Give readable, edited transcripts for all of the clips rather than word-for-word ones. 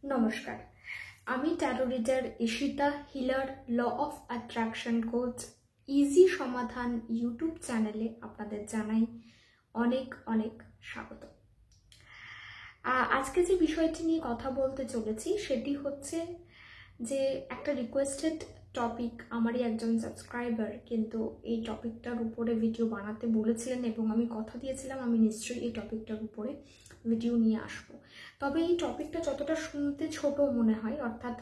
নমস্কার, আমি tarot reader Ishita healer, law of attraction coach easy Samadhan YouTube চ্যানেলে আপনাদের জানাই অনেক অনেক স্বাগত। আজকে যে বিষয়টি নিয়ে কথা বলতে চলেছি সেটি হচ্ছে যে একটা রিকোয়েস্টেড টপিক। আমারই একজন সাবস্ক্রাইবার কিন্তু এই টপিকটার উপরে ভিডিও বানাতে বলেছিলেন এবং আমি কথা দিয়েছিলাম আমি নিশ্চয়ই এই টপিকটার উপরে ভিডিও নিয়ে আসবো। তবে এই টপিকটা যতটা শুনতে ছোট মনে হয়, অর্থাৎ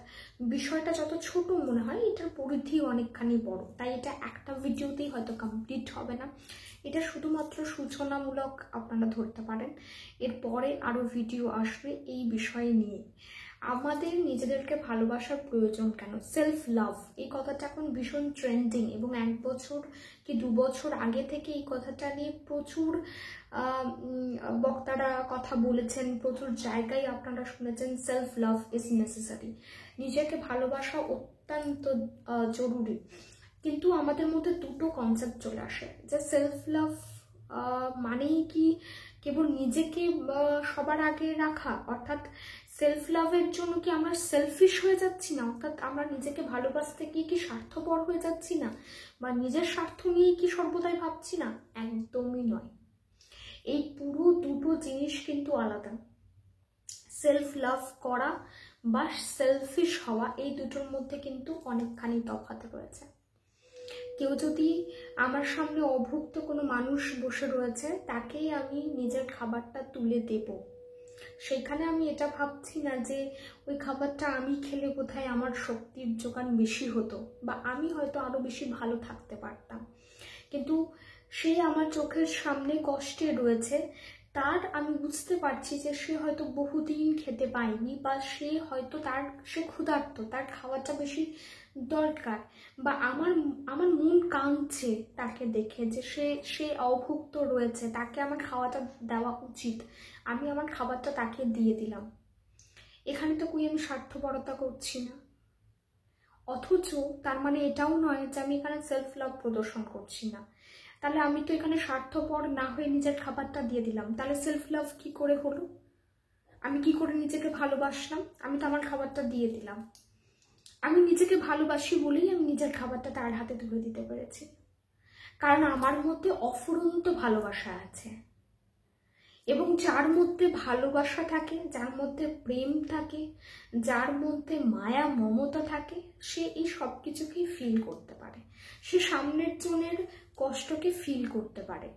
বিষয়টা যত ছোট মনে হয়, এটার পরিধি অনেকখানি বড়, তাই এটা একটা ভিডিওতেই হয়তো কমপ্লিট হবে না। এটা শুধুমাত্র সূচনামূলক আপনারা ধরতে পারেন। এরপরে আরও ভিডিও আসবে এই বিষয় নিয়ে। আমাদের নিজেদেরকে ভালোবাসার প্রয়োজন কেন, সেলফ লাভ, এই কথাটা এখন ভীষণ ট্রেন্ডিং এবং 1 বছর কি 2 বছর আগে থেকে এই কথাটা নিয়ে প্রচুর বক্তারা কথা বলেছেন, প্রচুর জায়গায় আপনারা শুনেছেন সেলফ লাভ ইজ নেসেসারি। নিজেকে ভালোবাসা অত্যন্ত জরুরি। কিন্তু আমাদের মধ্যে দুটো কনসেপ্ট চলে আসে, যে সেলফ লাভ মানেই কি কেবল নিজেকে সবার আগে রাখা, অর্থাৎ সেলফ লাভের জন্য কি আমরা সেলফিশ হয়ে যাচ্ছি না, অর্থাৎ আমরা নিজেকে ভালোবাসতে গিয়ে কি স্বার্থপর হয়ে যাচ্ছি না, বা নিজের স্বার্থ নিয়ে কি সর্বদাই ভাবছি না? একদমই নয়। এই পুরো দুটো জিনিস কিন্তু আলাদা। সেলফ লাভ করা বা সেলফিশ হওয়া, এই দুটোর মধ্যে কিন্তু অনেকখানি তফাৎ রয়েছে। কেউ যদি আমার সামনে অভুক্ত কোনো মানুষ বসে রয়েছে, তাকেই আমি নিজের খাবারটা তুলে দেব, সেখানে আমি এটা ভাবছি না যে ওই খাবারটা আমি খেলে বোধহয় আমার শক্তির যোগান বেশি হতো বা আমি হয়তো আরো বেশি ভালো থাকতে পারতাম। কিন্তু সে আমার চোখের সামনে কষ্টে রয়েছে, তার আমি বুঝতে পারছি যে সে হয়তো বহুদিন খেতে পায়নি, বা সে হয়তো সে ক্ষুধার্ত, তার খাওয়াটা বেশি দরকার, বা আমার মন কাঁদছে তাকে দেখে যে সে অভুক্ত রয়েছে, তাকে আমার খাওয়াটা দেওয়া উচিত, আমি আমার খাবারটা তাকে দিয়ে দিলাম। এখানে তো আমি স্বার্থপরতা করছি না। অথচ তার মানে এটাও নয় যে আমি এখানে সেলফ লাভ প্রদর্শন করছি না। তাহলে আমি তো এখানে স্বার্থপর না হয়ে নিজের খাবারটা দিয়ে দিলাম, তাহলে সেলফ লাভ কি করে হলো? আমি কি করে নিজেকে ভালোবাসলাম? আমি তো আমার খাবারটা দিয়ে দিলাম। আমি নিজেকে ভালোবাসি বলেই আমি নিজের খাবারটা তার হাতে তুলে দিতে পেরেছি, কারণ আমার মধ্যে অফুরন্ত ভালোবাসা আছে। এবং যার মধ্যে ভালোবাসা থাকে, যার মধ্যে প্রেম থাকে, যার মধ্যে মায়া মমতা থাকে, সে এই সব কিছুকেই ফিল করতে পারে, সে সামনের জনের কষ্টকে ফিল করতে পারে।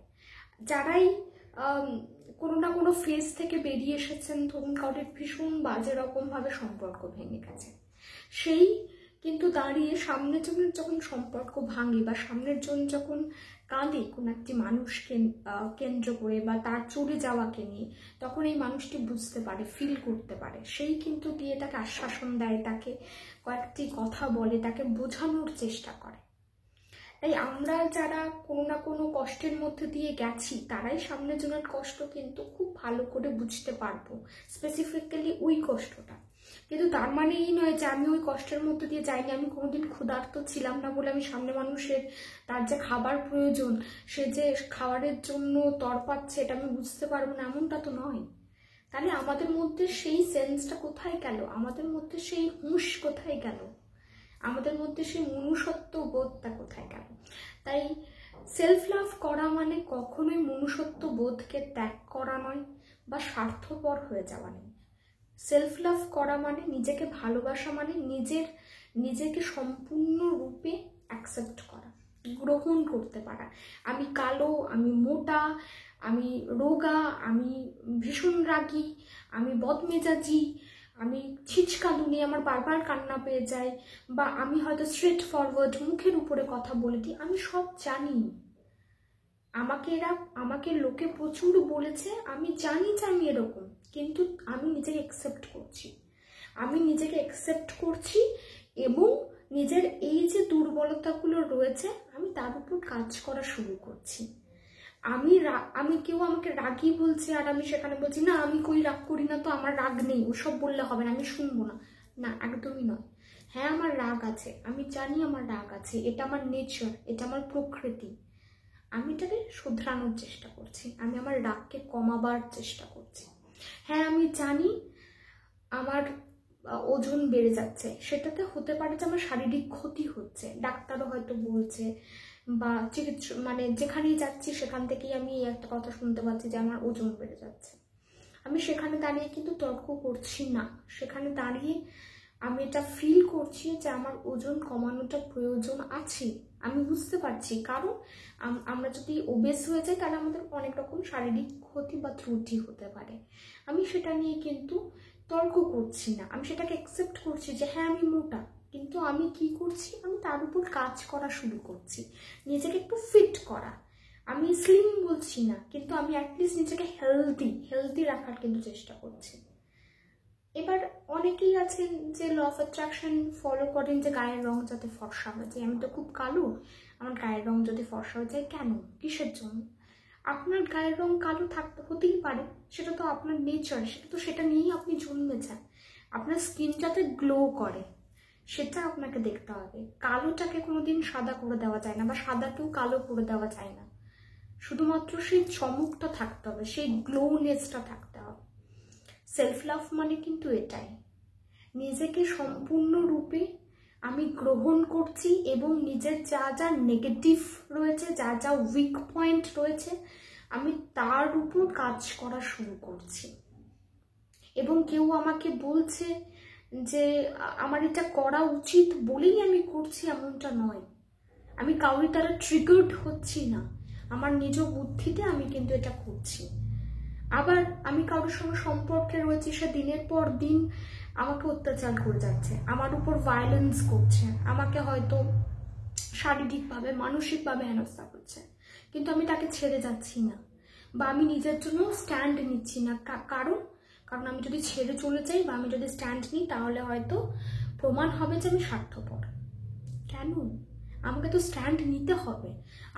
যারাই কোনো না কোনো ফেজ থেকে বেরিয়ে এসেছেন, ধরুন কাউকে ভীষণ বাজে রকমভাবে সম্পর্ক ভেঙে গেছে, সেই কিন্তু দাঁড়িয়ে সামনের জনের যখন সম্পর্ক ভাঙে বা সামনের জন যখন কাঁদে কোনো একটি মানুষকে কেন্দ্র করে বা তার চলে যাওয়াকে নিয়ে, তখন এই মানুষটি বুঝতে পারে, ফিল করতে পারে, সেই কিন্তু গিয়ে তাকে আশ্বাসন দেয়, তাকে কয়েকটি কথা বলে, তাকে বোঝানোর চেষ্টা করে। তাই আমরা যারা কোনো না কোনো কষ্টের মধ্যে দিয়ে গেছি, তারাই সামনের জনের কষ্ট কিন্তু খুব ভালো করে বুঝতে পারবো, স্পেসিফিক্যালি ওই কষ্টটা। কিন্তু তার মানে এই নয় যে আমি ওই কষ্টের মধ্যে দিয়ে যাইনি, আমি কোনোদিন ক্ষুধার্ত ছিলাম না বলে আমি সামনে মানুষের তার যে খাবার প্রয়োজন, সে যে খাবারের জন্য তড়পাচ্ছে, এটা আমি বুঝতে পারবো না, এমনটা তো নয়। তাহলে আমাদের মধ্যে সেই সেন্সটা কোথায় গেল? আমাদের মধ্যে সেই হুঁশ কোথায় গেল? আমাদের মধ্যে সেই মনুষ্যত্ব বোধটা কোথায় গেল? তাই সেলফ লাভ করা মানে কখনোই মনুষ্যত্ব বোধকে ত্যাগ করা নয় বা স্বার্থপর হয়ে যাওয়া নেই। সেলফ লাভ করা মানে নিজেকে ভালোবাসা, মানে নিজেকে সম্পূর্ণ রূপে অ্যাকসেপ্ট করা, গ্রহণ করতে পারা। আমি কালো, আমি মোটা, আমি রোগা, আমি ভীষণ রাগী, আমি বদমেজাজি, আমি ছিচকাঁদুনি, আমার বারবার কান্না পেয়ে যায়, বা আমি হয়তো স্ট্রেট ফরওয়ার্ড মুখের উপরে কথা বলে দিই, আমি সব জানি। আমাকে লোকে প্রচুর বলেছে, আমি জানি যে আমি এরকম, কিন্তু আমি নিজেকে অ্যাকসেপ্ট করছি এবং নিজের এই যে দুর্বলতাগুলো রয়েছে আমি তার উপর কাজ করা শুরু করছি। কেউ আমাকে রাগী বলছে আর আমি সেখানে বলছি না আমি কই রাগ করি না, তো আমার রাগ নেই, ওসব বললে হবে না, আমি শুনবো না। না, একদমই নয়। হ্যাঁ, আমার রাগ আছে, আমি জানি আমার রাগ আছে, এটা আমার নেচার, এটা আমার প্রকৃতি। আমি এটাকে শুধরানোর চেষ্টা করছি, আমি আমার রাগকে কমাবার চেষ্টা করছি। হ্যাঁ, আমি জানি আমার ওজন বেড়ে যাচ্ছে, সেটাতে হতে পারে যে আমার শারীরিক ক্ষতি হচ্ছে, ডাক্তারও হয়তো বলছে, বা চিকিৎসা মানে যেখানেই যাচ্ছি সেখান থেকেই আমি একটা কথা শুনতে পাচ্ছি যে আমার ওজন বেড়ে যাচ্ছে। আমি সেখানে দাঁড়িয়ে কিন্তু তর্ক করছি না, সেখানে দাঁড়িয়ে আমি এটা ফিল করছি যে আমার ওজন কমানোটা প্রয়োজন আছে। আমি বুঝতে পারছি, কারণ আমরা যদি ওবেস হয়ে যাই তাহলে আমাদের অনেক রকম শারীরিক ক্ষতি বা ত্রুটি হতে পারে। আমি সেটা নিয়ে কিন্তু তর্ক করছি না, আমি সেটাকে অ্যাকসেপ্ট করছি যে হ্যাঁ আমি মোটা, কিন্তু আমি কি করছি, আমি তার উপর কাজ করা শুরু করছি, নিজেকে একটু ফিট করা। আমি স্লিম বলছি না, কিন্তু আমি অ্যাটলিস্ট নিজেকে হেলদি রাখার কিন্তু চেষ্টা করছি। এবার অনেকেই আছেন যে ল অফ অ্যাট্রাকশন ফলো করেন যে গায়ের রং যাতে ফর্সা হয়ে যায়। আমি তো খুব কালো, আমার গায়ের রং যদি ফর্সা হয়ে যায় কেন, কিসের জন্য? আপনার গায়ের রং কালো হতেই পারে, সেটা তো আপনার নেচার, সেটা নিয়েই আপনি জন্মেছেন। আপনার স্কিন যাতে গ্লো করে সেটা আপনাকে দেখতে হবে। কালোটাকে কোনোদিন সাদা করে দেওয়া যায় না, বা সাদাকেও কালো করে দেওয়া যায় না। শুধুমাত্র সেই চমকটা থাকতে হবে, সেই গ্লোনেসটা থাকতে হবে। সেলফ লাভ মানে কিন্তু এটাই, নিজেকে সম্পূর্ণরূপে আমি গ্রহণ করছি এবং নিজের যা যা নেগেটিভ রয়েছে, যা যা উইক পয়েন্ট রয়েছে, আমি তার উপর কাজ করা শুরু করছি। এবং কেউ আমাকে বলছে যে আমার এটা করা উচিত বলেই আমি করছি, এমনটা নয়। আমি কাউরি দ্বারা ট্রিগার্ড হচ্ছি না, আমার নিজ বুদ্ধিতে আমি কিন্তু এটা করছি। আবার আমি কারোর সঙ্গে সম্পর্কে রয়েছি, সে দিনের পর দিন আমাকে অত্যাচার করে যাচ্ছে, আমার উপর ভায়োলেন্স করছে, আমাকে হয়তো শারীরিকভাবে মানসিকভাবে হেনস্থা করছে, কিন্তু আমি তাকে ছেড়ে যাচ্ছি না, বা আমি নিজের জন্য স্ট্যান্ড নিচ্ছি না। কারণ আমি যদি ছেড়ে চলে যাই বা আমি যদি স্ট্যান্ড নিই তাহলে হয়তো প্রমাণ হবে যে আমি স্বার্থপর। কেন? আমাকে তো স্ট্যান্ড নিতে হবে,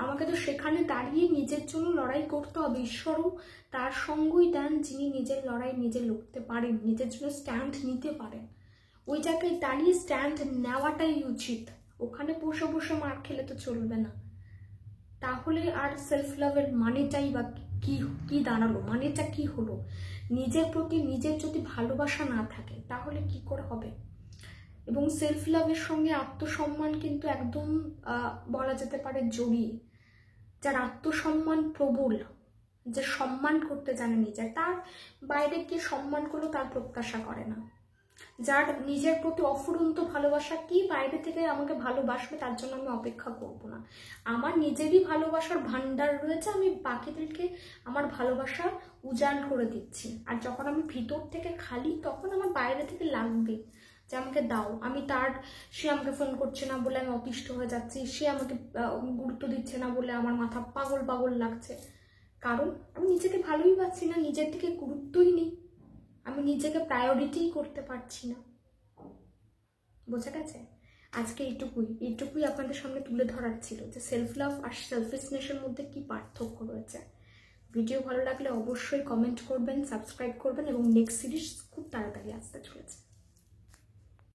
আমাকে তো সেখানে দাঁড়িয়ে নিজের জন্য লড়াই করতে হবে। ঈশ্বরও তার সঙ্গই দেন যিনি নিজের লড়াই নিজে লড়তে পারেন, নিজের জন্য স্ট্যান্ড নিতে পারেন। ওই জায়গায় দাঁড়িয়ে স্ট্যান্ড নেওয়াটাই উচিত, ওখানে বসে বসে মার খেলে তো চলবে না। তাহলে আর সেলফ লাভের মানেটাই বা কি দাঁড়ালো, মানেটা কি হলো? নিজের প্রতি নিজের যদি ভালোবাসা না থাকে তাহলে কি করে হবে? এবং সেলফ লাভের সঙ্গে আত্মসম্মান কিন্তু একদম বলা যেতে পারে জড়িয়ে। যার আত্মসম্মান প্রবল, যে সম্মান করতে জানে নিজের, তার বাইরে কি সম্মান করলো তার প্রত্যাশা করে না। যার নিজের প্রতি অফুরন্ত ভালোবাসা, কি বাইরে থেকে আমাকে ভালোবাসবে তার জন্য আমি অপেক্ষা করব না। আমার নিজেরই ভালোবাসার ভান্ডার রয়েছে, আমি বাকিদেরকে আমার ভালোবাসা উজাড় করে দিচ্ছি। আর যখন আমি ভিতর থেকে খালি, তখন আমার বাইরে থেকে লাগবে যে আমাকে দাও। সে আমাকে ফোন করছে না বলে আমি অতিষ্ঠ হয়ে যাচ্ছি, সে আমাকে গুরুত্ব দিচ্ছে না বলে আমার মাথা পাগল পাগল লাগছে। কারণ আমি নিজেকে ভালোই পাচ্ছি না, নিজের দিকে গুরুত্বই নেই, আমি নিজেকে প্রায়োরিটিই করতে পারছি না। বোঝা গেছে? আজকে এইটুকুই আপনাদের সামনে তুলে ধরার ছিল যে সেলফ লাভ আর সেলফিশনেসের মধ্যে কি পার্থক্য রয়েছে। ভিডিও ভালো লাগলে অবশ্যই কমেন্ট করবেন, সাবস্ক্রাইব করবেন, এবং নেক্সট সিরিজ খুব তাড়াতাড়ি আসতে চলেছে।